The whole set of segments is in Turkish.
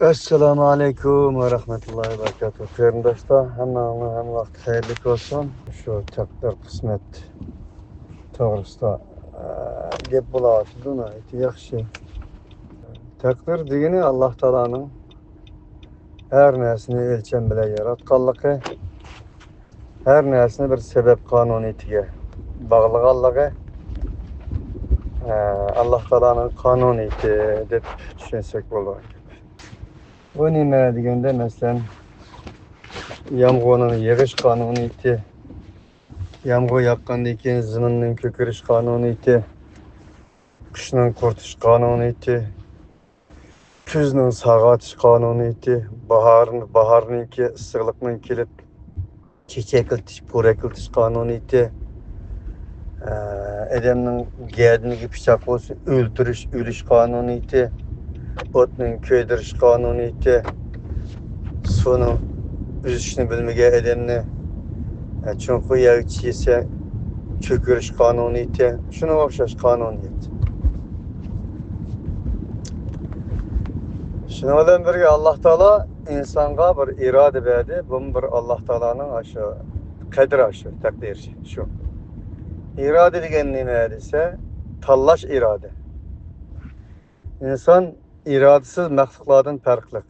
Assalamu alaikum ve rahmetullahi ve berekatuhu. Qarindoshlar, hamma vaqt xayrli bo'lsin. Shu taqdir qismat to'g'risida gap bo'layotdi. Yaxshi. Taqdir degani Alloh taolaning har narsani o'lcham bilan yaratganligi, har narsani bir sabab qonuniyatiga bog'laganligi, Alloh taolaning qonuniyati deb tushunsak bo'ladi. Bu nima deganda, masalan, yağmurun yağış kanuniyeti, yağmur yaqqandan keyin zaminning ko'karish qonuniyati, qishning quritish qonuniyati, kuzning sog'atish qonuniyati, bahorninki issiqlikning kelib chechakiltish, po'rakiltish qonuniyati, odamning gadiniga pichoq bo'lsa o'ldirish, o'lish qonuniyati, o'tning ko'ydirish qonuniyati, suvning üzüşünü bilmegen edemni çünkü yağıç yese çökürüş kanuniyeti, şuna okşaş kanuniyet. Şuna bilen birge Allah Teala insanga bir irade verdi. Bu bir Allah Teala'nın aşağı kadir aşağı takdir şu. İrade degen nime ise tallaş irade. İnsan iradesiz məxluqlardan farklı.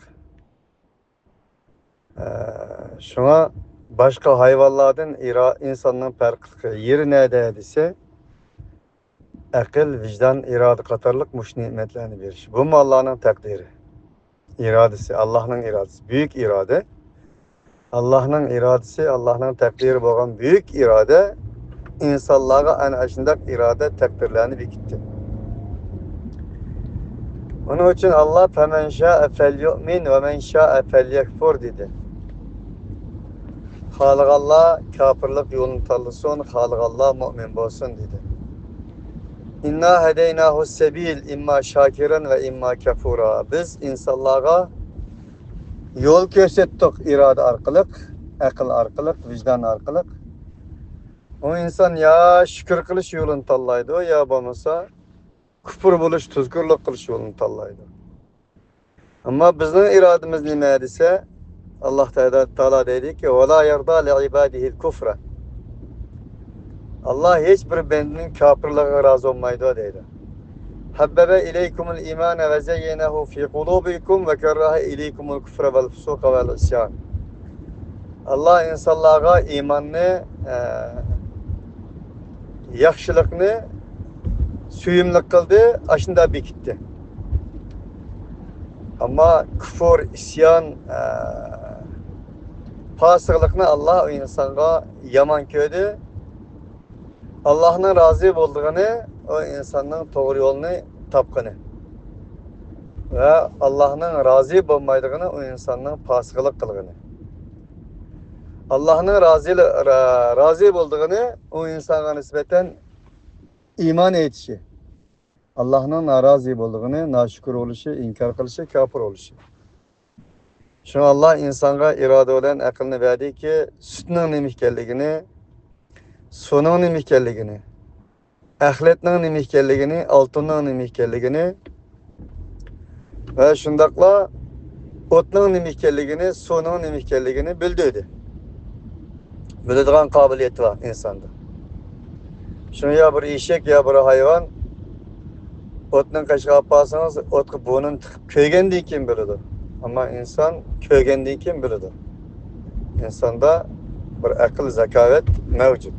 Şuna başka hayvanlardan insandan farklı yeri nerede ise akıl, vicdan, irade katarlık muş nimetlerini verir. Bu mu Allah'ın takdiri? İradesi, Allah'ın iradesi. Büyük irade. Allah'ın iradesi, Allah'ın takdiri olan büyük irade insanlığa en aşındak irade takdirlerini bikitti. Onun için Allah فَمَنْ شَاءَ فَلْيُؤْمِنْ وَمَنْ شَاءَ فَلْيَكْفُرْ dedi. Halık Allah kafirlik yolunu tanısın, halık Allah mümin olsun dedi. İnna hedeynahu sebil imma şakiran ve imma kafura. Biz insanlığa yol gösterdik irade arkalık, akıl arkalık, vicdan arkalık. O insan ya şükür kılış yolunu tanlaydı, ya olmasa küfür buluş, tuzgurluk kılış yolunu tanlaydı. Ama bizim irademiz ne ise Allah Teala dedi ki وَلَا يَرْضَى لِعِبَادِهِ الْكُفْرَ. Allah hiçbir bendinin kafirliğine razı olmaydı dedi. حَبَّبَ إِلَيْكُمُ الْإِيمَانَ وَزَيَّنَهُ فِي قُلُوبِكُمْ وَكَرَّهَ إِلَيْكُمُ الْكُفْرَ وَالْفُسُوقَ وَالْعِصْيَانَ. Allah insanlığa imanını, yaxşılıkını süyümlük kıldı, aşında bikitti. Ama küfür, isyan, fasıqlıqni Allah o insanga yaman köydü. Allah'ın razı olduğunu, o insanın doğru yolunu tapqını. Ve Allah'ın razı olmaydığını, o insanın fasıqlıq qılğını. Allah'ın razı olduğunu, o insana nispeten iman etişi. Allah'ın narazı olduğunu, naşükür oluşu, inkar kılışı, kafir oluşu. Şu Allah insana irade olan aklını verdi ki sütünün nimihkelliğini, sonun nimihkelliğini, ahletinin nimihkelliğini, altının nimihkelliğini ve şundakla otun nimihkelliğini, sonun nimihkelliğini bildirdi. Bildiğin kabiliyeti var insanda. Şunu ya bir eşek ya bir hayvan otun kaşığı yaparsanız ot bunun köygen kim bilir. Ama insan köygen kim bilir. İnsanda bir akıl, zekavet mevcut.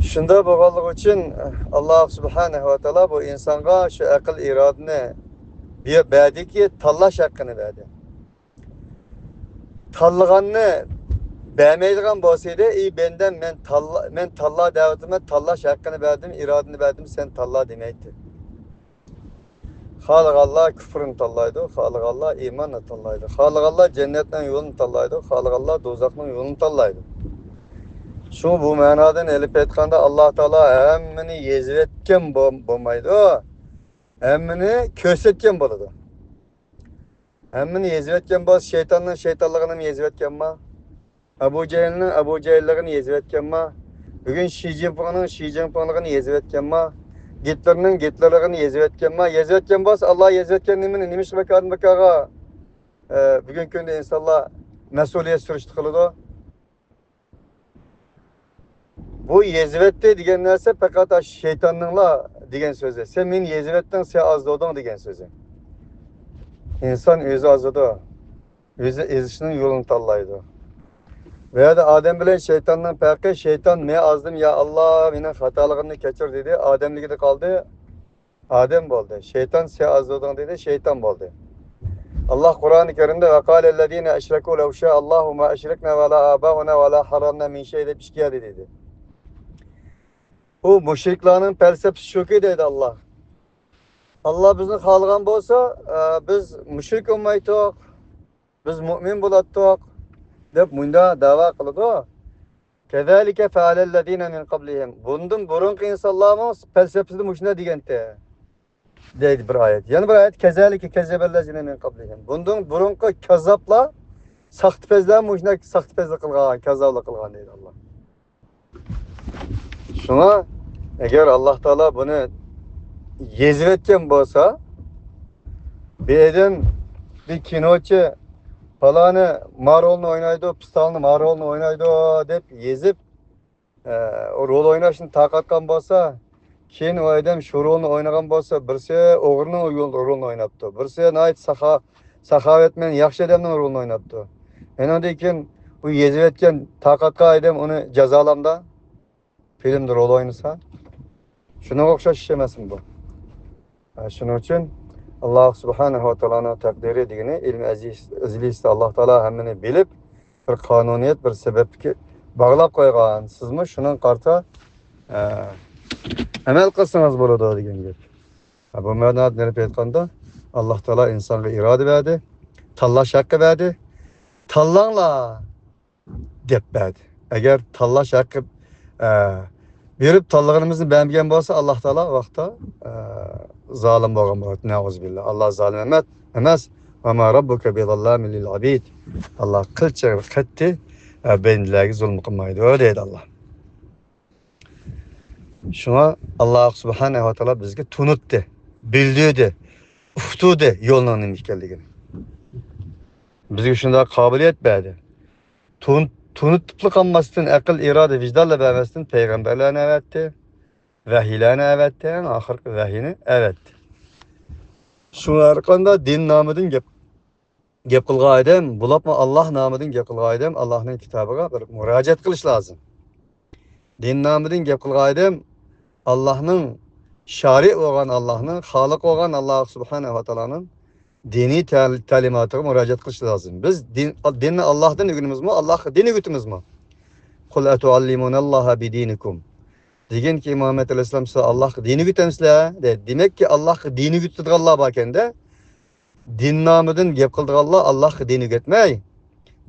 Şunda bağlılık için Allah Subhanahu ve Teala bu insana şu akıl iradını bir verdi ki tallaş hakkını verdi. Tallığını beğenmeydiğin bolsaydı benden men talla davetime tallaş hakkını verdim, iradını verdim, sen talla demekti. Halık Allah küfrünü tallaydı, halık Allah imanla tallaydı. Halık Allah cennetten yolunu tallaydı, halık Allah dozakның yolunu tallaydı. Şu bu manadan elip etkanda Allah Teala emmini yezvetken bolmaydı o. Emmini kösetken boladı. Emmini yezvetken bol şeytanın şeytanlığını yezvetken ma? Abu Cehil'liğini yezvetken ma? Bugün Xi Jinping'nin Xi Jinping'liğini yezvetken ma? Gitlerlerini yezivetken ma. Yezivetken bas Allah yezivetken nimini nimiş bakarın bakağa. Bugün günde insanlar mesuliyet sürüştü kılıdı. Bu yezivette diyen nerse fakat şeytanlığla diyen sözü. Sen min yezivetten sen azladın diyen sözü. İnsan özü azladı. Özü ezişinin yolunu tallaydı. Veya da Adem bilen şeytandan farkı şeytan ne azdım ya Allah benim hatalığımı keçir dedi. Adem'ligi de kaldı. Adem oldu. Şeytan sen azladın dedi. Şeytan oldu. Allah Kur'an-ı Kerim'de ve kâlellezîne eşrekû lev şâ'allâhu mâ eşrekne ve lâ âbâuna ve lâ haramna min şey de pişkiya dedi. Bu müşriklerin felsefesi şu ki dedi Allah. Allah bizni halgan bolsa biz müşrik olmaydık. Biz mümin bulattık. Dep munda dava kılıdı. Kezalike fealellezine min qablihim. Bundan burunki insanlarımın felsefesini muşuna digente. Deydi bir ayet. Yani bir ayet kezalike kezzebellezine min qablihim. Bundan burunki kazzapla sahtipezler muşuna sahtipezlik kılgan, kazzaplık kılgan deydi Allah. Şuna eğer Allah Teala bunu yezivetken bolsa bir eden bir kinoçu falanı marolunu oynaydı, pistalını marolunu oynaydı dep yezip o rol oynaşını takatkan bolsa keyin o adam şu rolunu oynagan bolsa birisi o'g'rining rolunu oynaptı. Birisi nayt saxovatmen yaxshi odamning rolunu oynaptı. Endan keyin bu yezivetken takatga adam onu jazolamda filmde rol oynasa şuna o'xshash ish emasmi bu? Shuning uchun Allah subhanahu ve ta'ala'nın takdiri degeni ilmi azizlikte Allah Teala hammani bilip bir kanuniyet bir sebepki bağlap koygan. Sizmi şunun qarta amel qilsangiz bo'ladi degan gap. Bu ma'noda nerep aytganda Allah Teala insonga iroda berdi, tanlash haqqi berdi. Tanlanglar deb berdi. Agar tanlash haqqi berib tanlaganimizni beğenmeyen bo'lsa Allah Teala vaqtda zalim bo'lgan bo'ladi. Nauzubillah. Allah zalim emas. Ve ma rabbuka bizallamin lil abid. Allah qilcha qatti bendilarga zulm qilmaydi. Öyle deydi Allah. Şuna Allah subhanahu ve taala bizga tunutdi, bildirdi, uftudi yo'lning nima ekanligini. Bizga shunday qobiliyat berdi. Tunutib qolmasdan aql, iroda, vijdonla bermasdan payg'ambarlarni avatdi, vahiylarni avatdi, oxirgi vahiyni avatdi. Şuna arqanda din nomidan gap qilgan odam, bulapma Allah nomidan gap qilgan odam Allohning kitobiga bir murojaat qilish lozim. Din nomidan gap qilgan odam Allah'ın şari olan Allah'ın, halik olan Allah subhanahu wa ta'ala'nın dini talimatına müracaat kılış lazım. Biz dinle Allah'tan ügünümüz mü? Allah dini gütümüz mü? Kul etuallimunallaha bidinikum. Degen ki Muhammed Aleyhisselam size Allah dini gütemizler. Demek ki Allah dini güttüdür Allah bakende. Din namıdın gep kıldık Allah dini gütmey.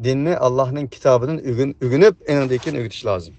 Dinni Allah'ın kitabının ügünüp enindekini ügütüş lazım.